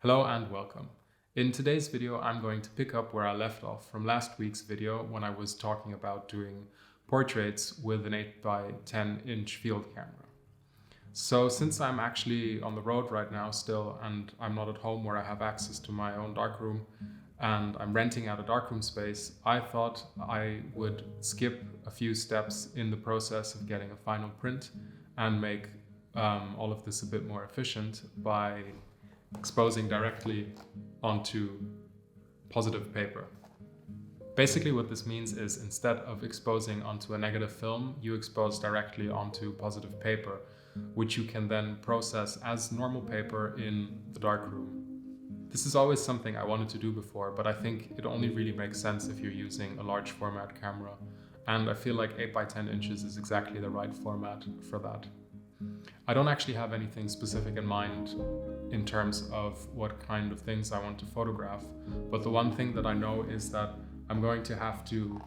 Hello and welcome. In today's video, I'm going to pick up where I left off from last week's video when I was talking about doing portraits with an 8x10" field camera. So since I'm actually on the road right now still and I'm not at home where I have access to my own darkroom and I'm renting out a darkroom space, I thought I would skip a few steps in the process of getting a final print and make all of this a bit more efficient by exposing directly onto positive paper. Basically what this means is instead of exposing onto a negative film, you expose directly onto positive paper, which you can then process as normal paper in the darkroom. This is always something I wanted to do before, but I think it only really makes sense if you're using a large format camera. And I feel like 8x10" is exactly the right format for that. I don't actually have anything specific in mind in terms of what kind of things I want to photograph, but the one thing that I know is that I'm going to have to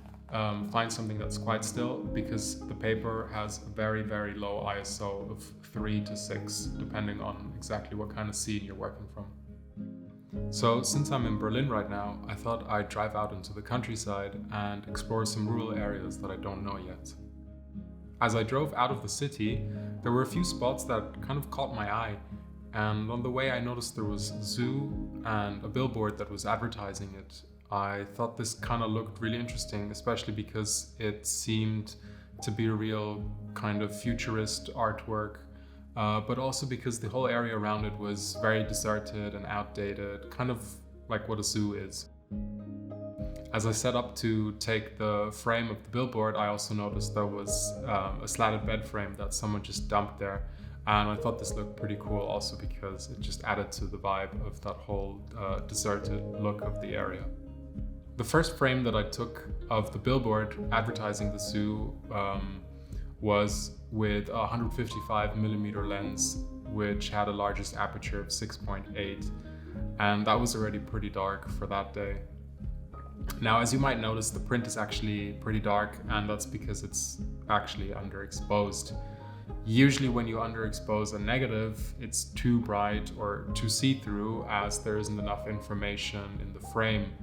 find something that's quite still because the paper has a very, very low ISO of 3 to 6, depending on exactly what kind of scene you're working from. So since I'm in Berlin right now, I thought I'd drive out into the countryside and explore some rural areas that I don't know yet. As I drove out of the city, there were a few spots that kind of caught my eye, and on the way I noticed there was a zoo and a billboard that was advertising it. I thought this kind of looked really interesting, especially because it seemed to be a real kind of futurist artwork, but also because the whole area around it was very deserted and outdated, kind of like what a zoo is. As I set up to take the frame of the billboard, I also noticed there was a slatted bed frame that someone just dumped there. And I thought this looked pretty cool also because it just added to the vibe of that whole deserted look of the area. The first frame that I took of the billboard advertising the zoo was with a 155mm lens, which had a largest aperture of 6.8. And that was already pretty dark for that day. Now, as you might notice, the print is actually pretty dark, and that's because it's actually underexposed. Usually when you underexpose a negative, it's too bright or too see-through as there isn't enough information in the frame.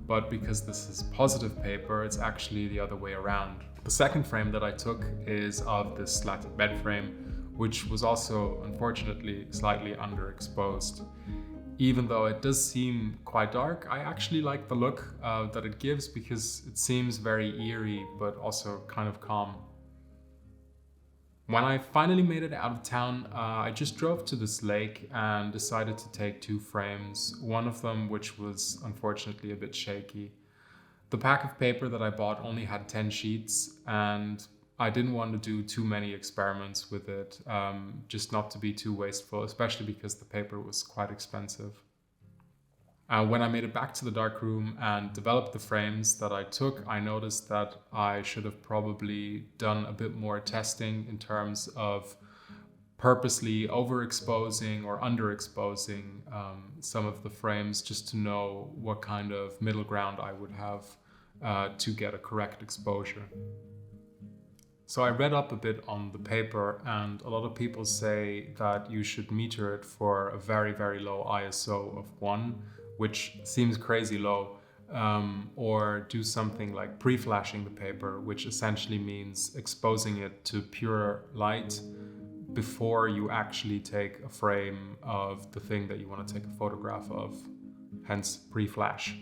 But because this is positive paper, it's actually the other way around. The second frame that I took is of this slatted bed frame, which was also, unfortunately, slightly underexposed. Even though it does seem quite dark, I actually like the look that it gives because it seems very eerie, but also kind of calm. When I finally made it out of town, I just drove to this lake and decided to take 2 frames, one of them which was unfortunately a bit shaky. The pack of paper that I bought only had 10 sheets, and I didn't want to do too many experiments with it, just not to be too wasteful, especially because the paper was quite expensive. When I made it back to the darkroom and developed the frames that I took, I noticed that I should have probably done a bit more testing in terms of purposely overexposing or underexposing some of the frames just to know what kind of middle ground I would have to get a correct exposure. So I read up a bit on the paper, and a lot of people say that you should meter it for a very, very low ISO of 1, which seems crazy low, or do something like pre-flashing the paper, which essentially means exposing it to pure light before you actually take a frame of the thing that you want to take a photograph of, hence pre-flash.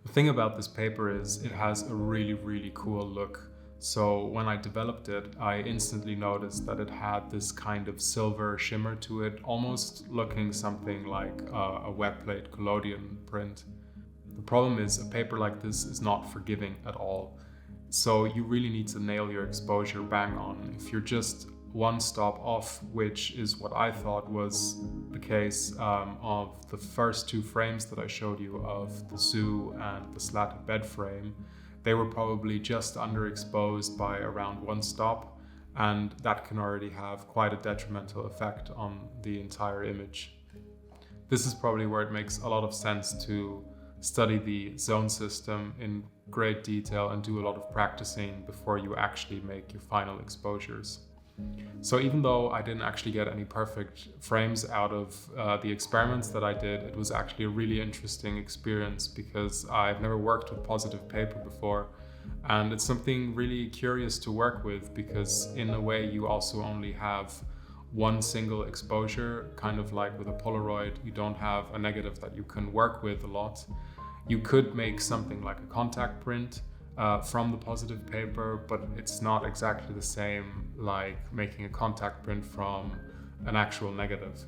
The thing about this paper is it has a really, really cool look. So when I developed it, I instantly noticed that it had this kind of silver shimmer to it, almost looking something like a wet plate collodion print. The problem is a paper like this is not forgiving at all. So you really need to nail your exposure bang on. If you're just one stop off, which is what I thought was the case of the first 2 frames that I showed you of the zoo and the slatted bed frame, they were probably just underexposed by around 1 stop, and that can already have quite a detrimental effect on the entire image. This is probably where it makes a lot of sense to study the zone system in great detail and do a lot of practicing before you actually make your final exposures. So even though I didn't actually get any perfect frames out of the experiments that I did, it was actually a really interesting experience because I've never worked with positive paper before. And it's something really curious to work with because in a way you also only have one single exposure, kind of like with a Polaroid. You don't have a negative that you can work with a lot. You could make something like a contact print from the positive paper, but it's not exactly the same like making a contact print from an actual negative.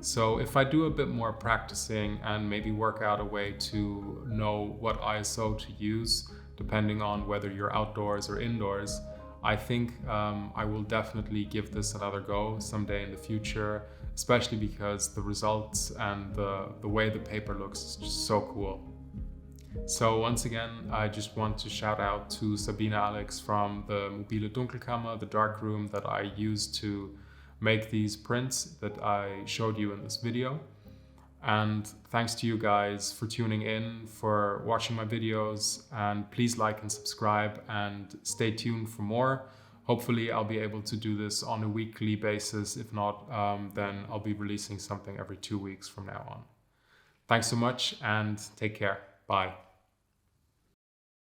So if I do a bit more practicing and maybe work out a way to know what ISO to use, depending on whether you're outdoors or indoors, I think I will definitely give this another go someday in the future, especially because the results and the way the paper looks is just so cool. So once again, I just want to shout out to Sabine Alex from the Mobile Dunkelkammer, the darkroom that I used to make these prints that I showed you in this video. And thanks to you guys for tuning in, for watching my videos, and please like and subscribe and stay tuned for more. Hopefully I'll be able to do this on a weekly basis. If not, then I'll be releasing something every 2 weeks from now on. Thanks so much and take care. Bye.